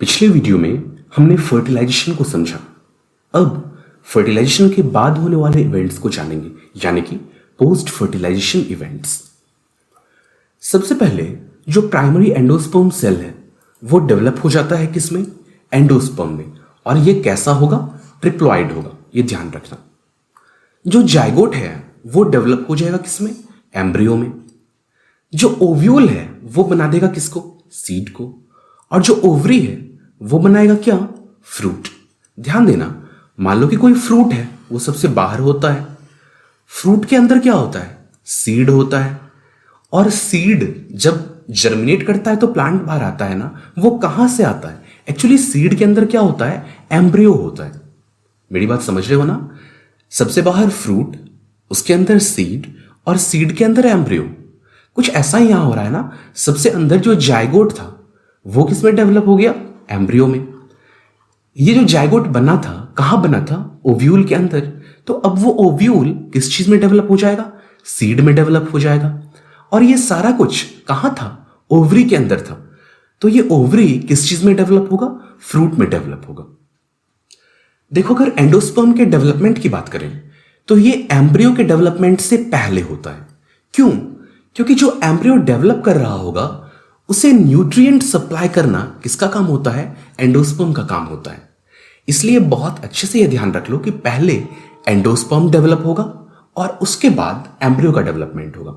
पिछले वीडियो में हमने फर्टिलाइजेशन को समझा। अब फर्टिलाइजेशन के बाद होने वाले इवेंट्स को जानेंगे, यानी कि पोस्ट फर्टिलाइजेशन इवेंट्स। सबसे पहले जो प्राइमरी एंडोस्पर्म सेल है वो डेवलप हो जाता है किसमें? एंडोस्पर्म में। और ये कैसा होगा? ट्रिप्लॉइड होगा, ये ध्यान रखना। जो जाइगोट है वो डेवलप हो जाएगा किसमें? एम्ब्रियो में। जो ओव्यूल है वो बना देगा किसको? सीड को। और जो ओवरी है वो बनाएगा क्या? फ्रूट। ध्यान देना, मान लो कि कोई फ्रूट है, वो सबसे बाहर होता है। फ्रूट के अंदर क्या होता है? सीड होता है। और सीड जब जर्मिनेट करता है तो प्लांट बाहर आता है ना, वो कहां से आता है? एक्चुअली सीड के अंदर क्या होता है? एम्ब्रियो होता है। मेरी बात समझ रहे हो ना? सबसे बाहर फ्रूट, उसके अंदर सीड, और सीड के अंदर एम्ब्रियो। कुछ ऐसा ही यहां हो रहा है ना। सबसे अंदर जो जाइगोट था वो किसमें डेवलप हो गया? एम्ब्रियो में। ये जो जाइगोट बना था कहां बना था? ओव्यूल के अंदर। तो अब वो ओव्यूल किस चीज में डेवलप हो जाएगा? सीड में डेवलप हो जाएगा। और ये सारा कुछ कहां था? ओवरी के अंदर था। तो ये ओवरी किस चीज में डेवलप होगा? फ्रूट में डेवलप होगा। देखो, अगर एंडोस्पर्म के डेवलपमेंट की बात करें तो ये एम्ब्रियो के डेवलपमेंट से पहले होता है। क्यों? क्योंकि जो एम्ब्रियो डेवलप कर रहा होगा उसे न्यूट्रिएंट सप्लाई करना किसका काम होता है? एंडोस्पर्म का काम होता है। इसलिए बहुत अच्छे से यह ध्यान रख लो कि पहले एंडोस्पर्म डेवलप होगा और उसके बाद एम्ब्रियो का डेवलपमेंट होगा।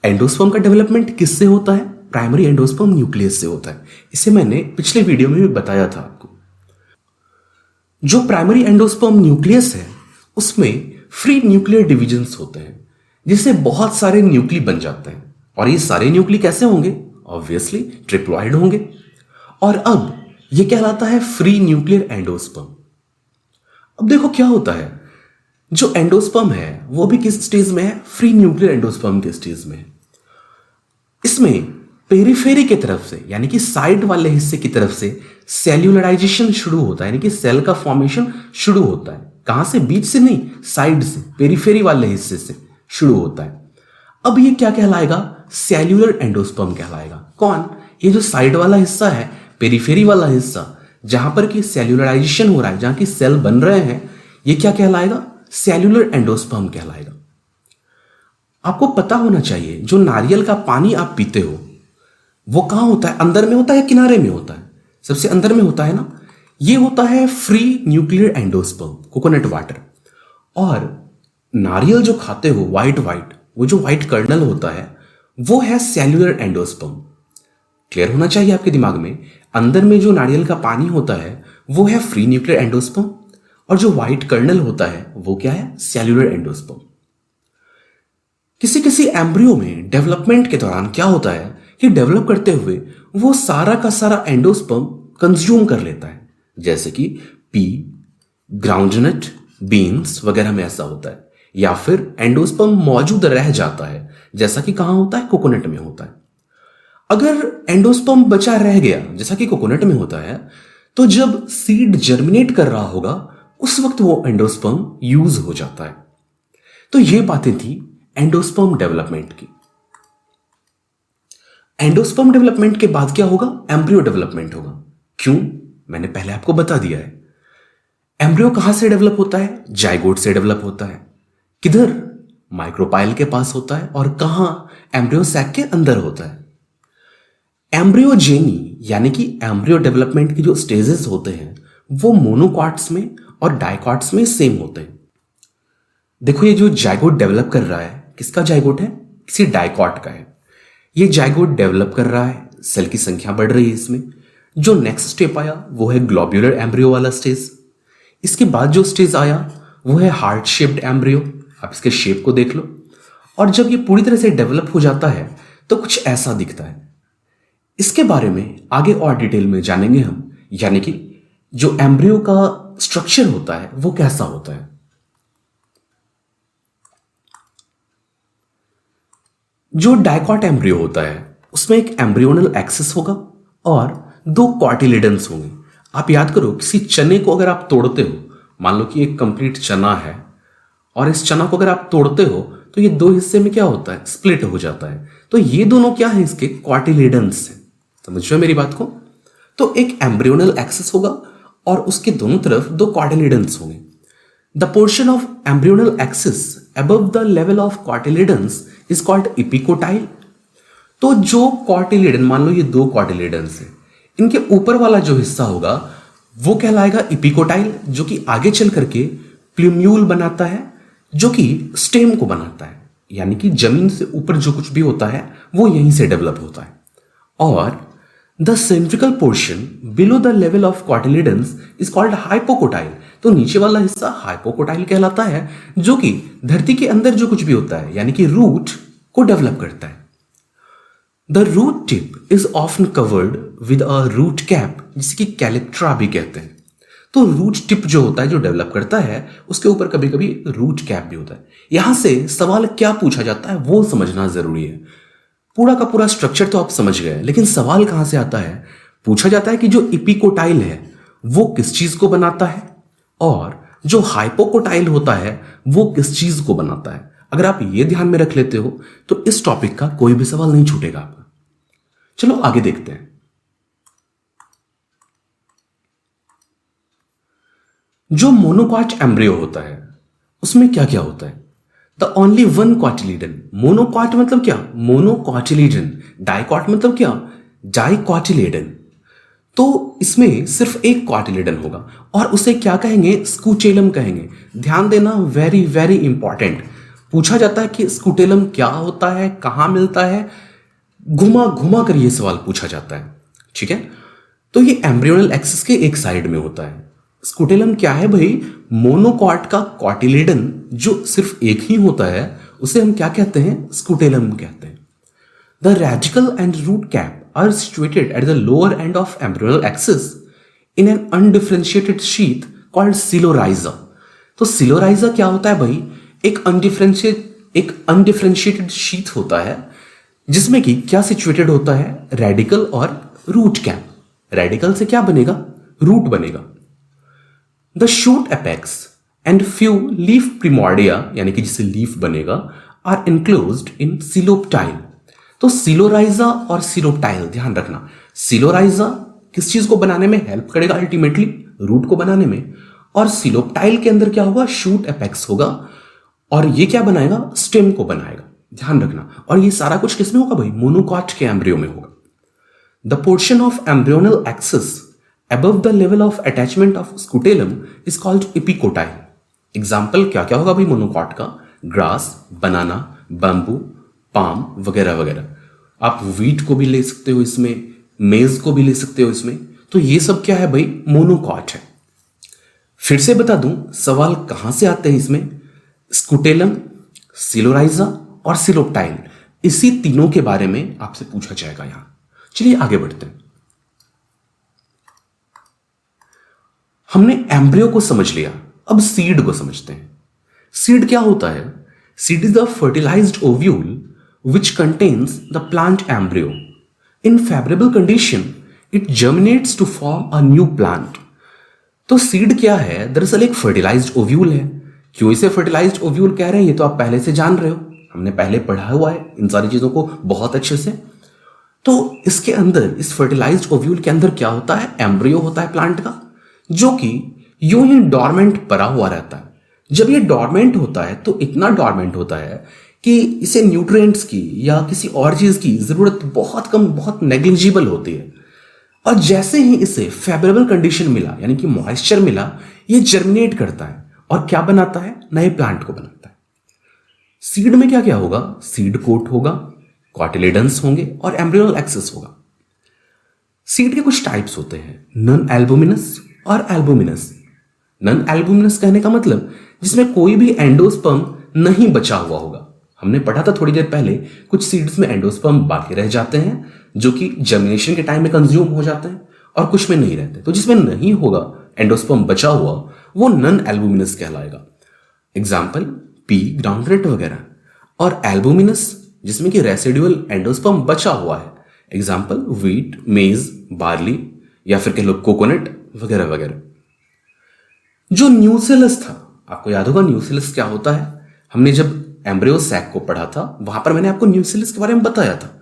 एंडोस्पर्म का डेवलपमेंट किससे होता है? प्राइमरी एंडोस्पर्म न्यूक्लियस से होता है। इसे मैंने पिछले वीडियो में भी बताया था आपको। जो प्राइमरी एंडोस्पर्म न्यूक्लियस है उसमें फ्री न्यूक्लियर डिविजन्स होते हैं, जिससे बहुत सारे न्यूक्ली बन जाते हैं। और ये सारे न्यूक्ली कैसे होंगे? ऑब्वियसली ट्रिप्लॉइड होंगे। और अब ये कहलाता है फ्री न्यूक्लियर एंडोस्पर्म। अब देखो क्या होता है, जो एंडोस्पर्म है वो भी किस स्टेज में है? फ्री न्यूक्लियर एंडोस्पर्म के स्टेज में है। इसमें पेरिफेरी की तरफ से, यानी कि साइड वाले हिस्से की तरफ से सेल्यूलराइजेशन शुरू होता है, यानी कि सेल का फॉर्मेशन शुरू होता है। कहां से? बीच से नहीं, साइड से, पेरिफेरी वाले हिस्से से शुरू होता है। अब ये क्या कहलाएगा? सेल्यूलर एंडोस्पर्म कहलाएगा। कौन? ये जो साइड वाला हिस्सा है, पेरिफेरी वाला हिस्सा, जहां पर कि सेल्यूलराइजेशन हो रहा है, जहां की सेल बन रहे हैं, ये क्या कहलाएगा? सेल्यूलर एंडोस्पर्म कहलाएगा। आपको पता होना चाहिए, जो नारियल का पानी आप पीते हो वो कहां होता है? अंदर में होता है या किनारे में होता है? सबसे अंदर में होता है ना। ये होता है free nuclear endosperm, coconut water. और नारियल जो खाते हो व्हाइट व्हाइट, वो जो व्हाइट कर्नल होता है वो है सेल्यूलर एंडोस्पर्म। क्लियर होना चाहिए आपके दिमाग में। अंदर में जो नारियल का पानी होता है वो है फ्री न्यूक्लियर एंडोस्पर्म, और जो व्हाइट कर्नल होता है वो क्या है? Cellular endosperm. किसी किसी एम्ब्रियो में डेवलपमेंट के दौरान क्या होता है कि डेवलप करते हुए वो सारा का सारा एंडोस्पर्म कंज्यूम कर लेता है। जैसे कि पी, ग्राउंडनट, बीन्स वगैरह में ऐसा होता है। या फिर एंडोस्पर्म मौजूद रह जाता है, जैसा कि कहां होता है? कोकोनट में होता है। अगर एंडोस्पर्म बचा रह गया, जैसा कि कोकोनट में होता है, तो जब सीड जर्मिनेट कर रहा होगा उस वक्त वो एंडोस्पर्म यूज हो जाता है। तो ये बातें थी एंडोस्पर्म डेवलपमेंट की। एंडोस्पर्म डेवलपमेंट के बाद क्या होगा? एम्ब्रियो डेवलपमेंट होगा। क्यों? मैंने पहले आपको बता दिया है। एम्ब्रियो कहां से डेवलप होता है? जाइगोट से डेवलप होता है। किधर? माइक्रोपाइल के पास होता है। और कहां? एम्ब्रियो सैक के अंदर होता है। एम्ब्रियोजेनी, यानी कि एम्ब्रियो डेवलपमेंट के जो स्टेजेस होते हैं वो मोनोकॉट्स में और डाइकॉट्स में सेम होते हैं। देखो, ये जो जाइगोट डेवलप कर रहा है, किसका जाइगोट है? किसी डाइकॉट का है। ये जाइगोट डेवलप कर रहा है, सेल की संख्या बढ़ रही है इसमें। जो नेक्स्ट स्टेप आया वो है ग्लोब्यूलर एम्ब्रियो वाला स्टेज। इसके बाद जो स्टेज आया वो है हार्ट शेप्ड एम्ब्रियो। आप इसके शेप को देख लो। और जब ये पूरी तरह से डेवलप हो जाता है तो कुछ ऐसा दिखता है। इसके बारे में आगे और डिटेल में जानेंगे हम, यानी कि जो एम्ब्रियो का स्ट्रक्चर होता है वो कैसा होता है। जो डाइकॉट एम्ब्रियो होता है उसमें एक एम्ब्रियोनल एक्सिस होगा और दो कॉटिलिडन्स होंगे। आप याद करो, किसी चने को अगर आप तोड़ते हो, मान लो कि एक कंप्लीट चना है, और इस चना को अगर आप तोड़ते हो तो ये दो हिस्से में क्या होता है? स्प्लिट हो जाता है। तो ये दोनों क्या है? इसके कॉटिलिडन्स हैं। समझ रहे हो मेरी बात को? तो एक एम्ब्रियोनल एक्सिस होगा और उसके दोनों तरफ दो कॉटिलिडन्स होंगे। The portion of embryonal axis above the level of cotyledons is called epicotyl. तो जो कॉटिलिडन, मान लो ये दो कॉटिलिडन्स हैं, इनके ऊपर वाला जो हिस्सा होगा वो कहलाएगा इपिकोटाइल, जो कि आगे चल करके प्लूम्यूल बनाता है, जो कि स्टेम को बनाता है। यानी कि जमीन से ऊपर जो कुछ भी होता है वो यहीं से डेवलप होता है। और the सेंट्रिकल portion below the level of cotyledons is called hypocotyl. तो नीचे वाला हिस्सा हाइपोकोटाइल कहलाता है, जो कि धरती के अंदर जो कुछ भी होता है यानी कि रूट को डेवलप करता है। The root tip is often covered with a root cap, जिसे कि कैलिक्ट्रा भी कहते हैं। तो रूट टिप जो होता है, जो डेवलप करता है, उसके ऊपर कभी कभी रूट कैप भी होता है। यहां से सवाल क्या पूछा जाता है वो समझना जरूरी है। पूरा का पूरा स्ट्रक्चर तो आप समझ गए, लेकिन सवाल कहां से आता है? पूछा जाता है कि जो इपिकोटाइल है वो किस चीज को बनाता है और जो हाइपोकोटाइल होता है वो किस चीज को बनाता है। अगर आप ये ध्यान में रख लेते हो तो इस टॉपिक का कोई भी सवाल नहीं छूटेगा आपका। चलो आगे देखते हैं। जो मोनोकॉट एम्ब्रियो होता है उसमें क्या क्या होता है? The only one cotyledon. Monocot मतलब क्या? मोनोकॉटिलिडन। डाइकॉट मतलब क्या? डाइकॉटिलिडन। तो इसमें सिर्फ एक कॉटिलिडन होगा और उसे क्या कहेंगे? स्कूटेलम कहेंगे। ध्यान देना, वेरी वेरी इंपॉर्टेंट। पूछा जाता है कि स्कूटेलम क्या होता है, कहां मिलता है, घुमा घुमा कर यह सवाल पूछा जाता है। ठीक है, तो ये एम्ब्रियोनल एक्सिस के एक साइड में होता है। स्कूटेलम क्या है भाई? मोनोकॉट का कॉटिलिडन जो सिर्फ एक ही होता है उसे हम क्या कहते हैं? स्कूटेलम कहते हैं। The radicle and root cap are situated at the lower end of embryonal axis in an undifferentiated sheath called coleorhiza. तो सिलोराइजा क्या होता है भाई? एक अनडिफरेंशिएटेड शीथ होता है जिसमें कि क्या सिचुएटेड होता है? रेडिकल और रूट कैप। रेडिकल से क्या बनेगा? रूट बनेगा। The shoot apex and few leaf primordia, यानी कि जिसे लीफ बनेगा, आर इनक्लोज्ड इन सिलोप्टाइल। तो सिलोराइजा और सिलोप्टाइल ध्यान रखना। सिलोराइजा किस चीज को बनाने में हेल्प करेगा? अल्टीमेटली रूट को बनाने में। और सिलोप्टाइल के अंदर क्या होगा? शूट एपेक्स होगा और ये क्या बनाएगा? स्टेम को बनाएगा। ध्यान रखना। और ये सारा कुछ किसमें होगा भाई? मोनोकॉट के एम्ब्रियो में होगा। The portion of embryonal axis above the level of attachment of scutellum is called epicotyl। Example क्या क्या होगा भाई मोनोकॉट का? ग्रास, बनाना, बम्बू, पाम वगैरह वगैरह। आप वीट को भी ले सकते हो इसमें, मेज को भी ले सकते हो इसमें। तो ये सब क्या है भाई? मोनोकॉट है। फिर से बता दूं सवाल कहां से आते हैं इसमें? स्कूटेलम, सिलोराइजा और सिलोप्टाइल, इसी तीनों के बारे में आपसे पूछा जाएगा यहां। चलिए आगे बढ़ते हैं। हमने एम्ब्रियो को समझ लिया, अब सीड को समझते हैं। सीड क्या होता है? Seed is the fertilised ovule which contains the plant embryo. In favourable condition it germinates to form a new plant. तो सीड क्या है? दरअसल एक फर्टिलाइज्ड ओव्यूल है। क्यों इसे फर्टिलाइज्ड ओव्यूल कह रहे हैं ये तो आप पहले से जान रहे हो, हमने पहले पढ़ा हुआ है इन सारी चीजों को बहुत अच्छे से। तो इसके अंदर, इस फर्टिलाइज्ड ओव्यूल के अंदर क्या होता है? एम्ब्रियो होता है प्लांट का, जो कि यूं ही डॉर्मेंट पड़ा हुआ रहता है। जब ये डॉर्मेंट होता है तो इतना डॉर्मेंट होता है कि इसे न्यूट्रिएंट्स की या किसी और चीज की जरूरत बहुत कम, बहुत नेग्लिजिबल होती है। और जैसे ही इसे फेवरेबल कंडीशन मिला, यानी कि मॉइस्चर मिला, ये जर्मिनेट करता है और क्या बनाता है? नए प्लांट को बनाता है। सीड में क्या क्या होगा? सीड कोट होगा, कॉटिलिडन्स होंगे और एम्ब्रियोनल एक्सिस होगा। सीड के कुछ टाइप्स होते हैं, नॉन एल्बुमिनस और एल्बुमिनस। नॉन एल्बुमिनस कहने का मतलब जिसमें कोई भी एंडोस्पर्म नहीं बचा हुआ होगा। हमने पढ़ा था थोड़ी देर पहले, कुछ सीड्स में एंडोस्पर्म बाकी रह जाते हैं जो कि जर्मिनेशन के टाइम में कंज्यूम हो जाते हैं, और कुछ में नहीं रहते। तो जिसमें नहीं होगा एंडोस्पर्म बचा हुआ, वो नॉन एल्बुमिनस कहलाएगा। एग्जाम्पल पी, ग्राउंडनट वगैरह। और एल्बुमिनस जिसमें कि रेसिडुअल एंडोस्पर्म बचा हुआ है, एग्जाम्पल व्हीट, मेज, बार्ली या फिर कह लो कोकोनट वगैरह वगैरह। जो न्यूसेलस था, आपको याद होगा न्यूसेलस क्या होता है? हमने जब एम्ब्रियो सैक को पढ़ा था वहां पर मैंने आपको न्यूसेलस के बारे में बताया था।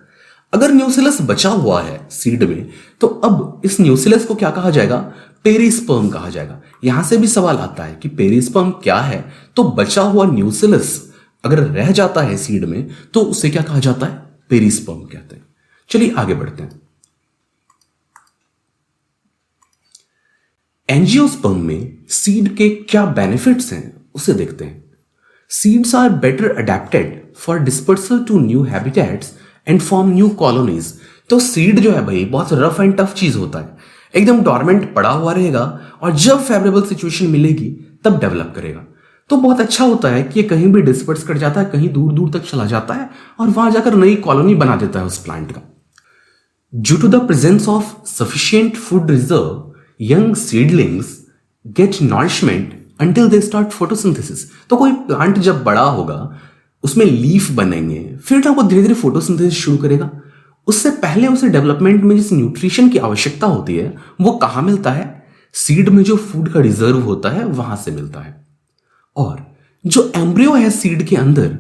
अगर न्यूसिलस बचा हुआ है सीड में, तो अब इस न्यूसिलस को क्या कहा जाएगा? पेरिस्पर्म कहा जाएगा। यहां से भी सवाल आता है कि पेरिस्पर्म क्या है? तो बचा हुआ न्यूसिलस अगर रह जाता है सीड में तो उसे क्या कहा जाता है? पेरिस्पर्म कहते हैं। चलिए आगे बढ़ते हैं। एंजियोस्पर्म में सीड के क्या बेनिफिट्स हैं उसे देखते हैं। Seeds are better adapted for dispersal to new habitats and form new colonies. तो सीड जो है भाई बहुत रफ एंड टफ चीज होता है, एकदम डोरमेंट पड़ा हुआ रहेगा और जब फेवरेबल सिचुएशन मिलेगी तब डेवलप करेगा। तो बहुत अच्छा होता है कि ये कहीं भी डिस्पर्स कर जाता है, कहीं दूर दूर तक चला जाता है और वहां जाकर नई कॉलोनी बना देता है उस प्लांट का। Due to the presence of sufficient food reserve, young seedlings get nourishment until they start photosynthesis। तो कोई प्लांट जब बड़ा होगा उसमें लीफ बनेंगे, फिर ना वो धीरे धीरे फोटोसिंथेसिस शुरू करेगा। उससे पहले उसे डेवलपमेंट में जिस न्यूट्रिशन की आवश्यकता होती है वो कहाँ मिलता है? सीड में जो फूड का रिजर्व होता है वहां से मिलता है। और जो एम्ब्रियो है सीड के अंदर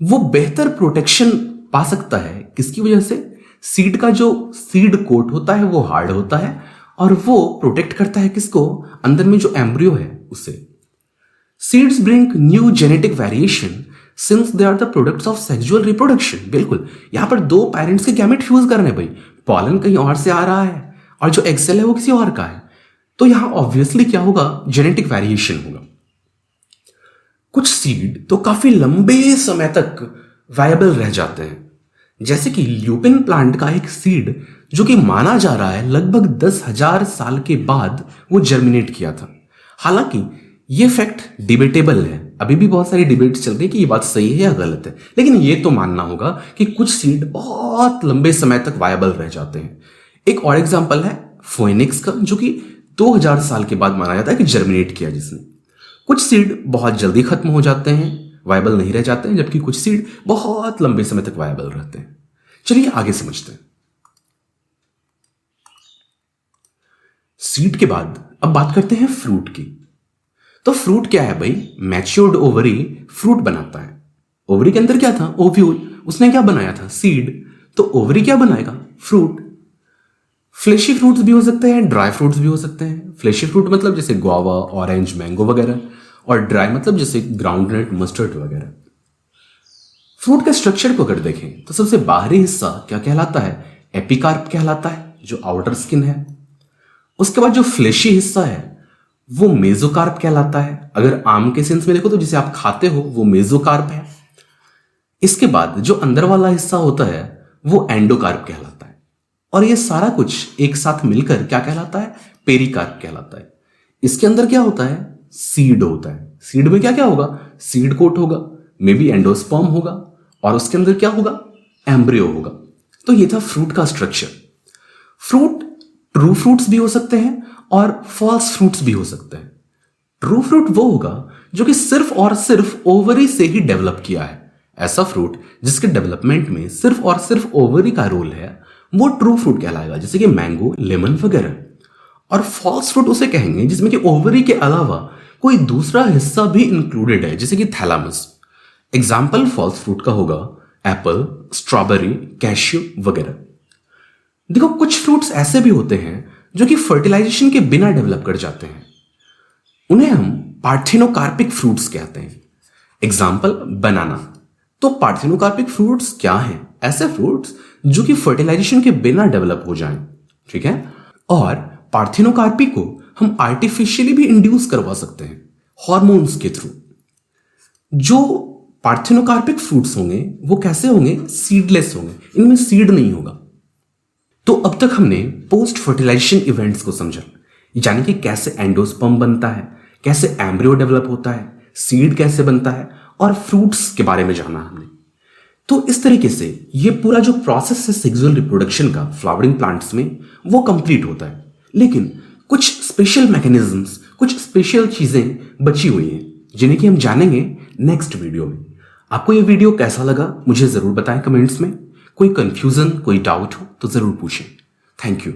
वो बेहतर प्रोटेक्शन पा सकता है। किसकी वजह से? सीड का जो सीड कोट होता है वो हार्ड होता है और वो प्रोटेक्ट करता है किसको? अंदर में जो एम्ब्रियो है उसे। Seeds bring new genetic variation since they are the products of sexual reproduction. बिल्कुल, यहां पर दो पेरेंट्स के गैमेट फ्यूज कर रहे हैं भाई। पॉलन कहीं और से आ रहा है और जो एग सेल है वो किसी और का है, तो यहां ऑब्वियसली क्या होगा? जेनेटिक वेरिएशन होगा। कुछ सीड तो काफी लंबे समय तक वायबल रह जाते हैं, जैसे कि ल्यूपिन प्लांट का एक सीड जो कि माना जा रहा है लगभग 10,000 साल के बाद वो जर्मिनेट किया था। हालांकि ये फैक्ट डिबेटेबल है, अभी भी बहुत सारी डिबेट्स चल रही है कि ये बात सही है या गलत है, लेकिन ये तो मानना होगा कि कुछ सीड बहुत लंबे समय तक वायबल रह जाते हैं। एक और एग्जाम्पल है फोइनिक्स का, जो कि 2000 साल के बाद माना जाता है कि जर्मिनेट किया जिसने। कुछ सीड बहुत जल्दी खत्म हो जाते हैं, वायबल नहीं रह जाते हैं, जबकि कुछ सीड बहुत लंबे समय तक वायबल रहते हैं। चलिए आगे समझते हैं। सीड के बाद अब बात करते हैं फ्रूट की। तो फ्रूट क्या है भाई? मैच्योर्ड ओवरी फ्रूट बनाता है। ओवरी के अंदर क्या था? ओव्यूल। उसने क्या बनाया था? सीड। तो ओवरी क्या बनाएगा? फ्रूट। फ्लेशी फ्रूट्स भी हो सकते हैं, ड्राई फ्रूट्स भी हो सकते हैं। फ्लेशी फ्रूट मतलब जैसे गुआवा, ऑरेंज, मैंगो वगैरह, और ड्राई मतलब जैसे ग्राउंडनट, मस्टर्ड वगैरह। फ्रूट के स्ट्रक्चर को अगर देखें तो सबसे बाहरी हिस्सा क्या कहलाता है? एपिकार्प कहलाता है, जो आउटर स्किन है। उसके बाद जो फ्लेशी हिस्सा है वो मेसोकार्प कहलाता है। अगर आम के सेंस में देखो तो जिसे आप खाते हो वो मेसोकार्प है। इसके बाद जो अंदर वाला हिस्सा होता है वो एंडोकार्प कहलाता है। और ये सारा कुछ एक साथ मिलकर क्या कहलाता है? पेरिकार्प कहलाता है। इसके अंदर क्या होता है? सीड होता है। सीड में क्या क्या होगा? सीड कोट होगा, मे बी एंडोस्पर्म होगा, और उसके अंदर क्या होगा? एम्ब्रियो होगा। तो ये था फ्रूट का स्ट्रक्चर। फ्रूट ट्रू फ्रूट्स भी हो सकते हैं और फॉल्स फ्रूट्स भी हो सकते हैं। ट्रू फ्रूट वो होगा जो कि सिर्फ और सिर्फ ओवरी से ही डेवलप किया है। ऐसा फ्रूट जिसके डेवलपमेंट में सिर्फ और सिर्फ ओवरी का रोल है वो ट्रू फ्रूट कहलाएगा, जैसे कि मैंगो, लेमन वगैरह। और फॉल्स फ्रूट उसे कहेंगे जिसमें कि ओवरी के अलावा कोई दूसरा हिस्सा भी इंक्लूडेड है, जैसे कि थैलामस। एग्जाम्पल फॉल्स फ्रूट का होगा एप्पल, स्ट्रॉबेरी, कैश्यू वगैरह। देखो कुछ फ्रूट्स ऐसे भी होते हैं जो कि फर्टिलाइजेशन के बिना डेवलप कर जाते हैं, उन्हें हम पार्थिनोकार्पिक फ्रूट्स कहते हैं। एग्जाम्पल बनाना। तो पार्थिनोकार्पिक फ्रूट्स क्या हैं? ऐसे फ्रूट्स जो कि फर्टिलाइजेशन के बिना डेवलप हो जाएं, ठीक है। और पार्थिनोकार्पी को हम आर्टिफिशियली भी इंड्यूस करवा सकते हैं हॉर्मोन्स के थ्रू। जो पार्थिनोकार्पिक फ्रूट्स होंगे वो कैसे होंगे? सीडलेस होंगे, इनमें सीड नहीं होगा। तो अब तक हमने पोस्ट फर्टिलाइजेशन इवेंट्स को समझा, यानी कि कैसे एंडोस्पर्म बनता है, कैसे एम्ब्रियो डेवलप होता है, सीड कैसे बनता है, और फ्रूट्स के बारे में जाना हमने। तो इस तरीके से ये पूरा जो प्रोसेस है सेक्सुअल रिप्रोडक्शन का फ्लावरिंग प्लांट्स में वो कंप्लीट होता है। लेकिन कुछ स्पेशल मैकेनिज्म्स, कुछ स्पेशल चीजें बची हुई हैं जिन्हें कि हम जानेंगे नेक्स्ट वीडियो में। आपको ये वीडियो कैसा लगा मुझे जरूर बताएं कमेंट्स में। कोई कंफ्यूजन, कोई डाउट हो तो जरूर पूछें। Thank you.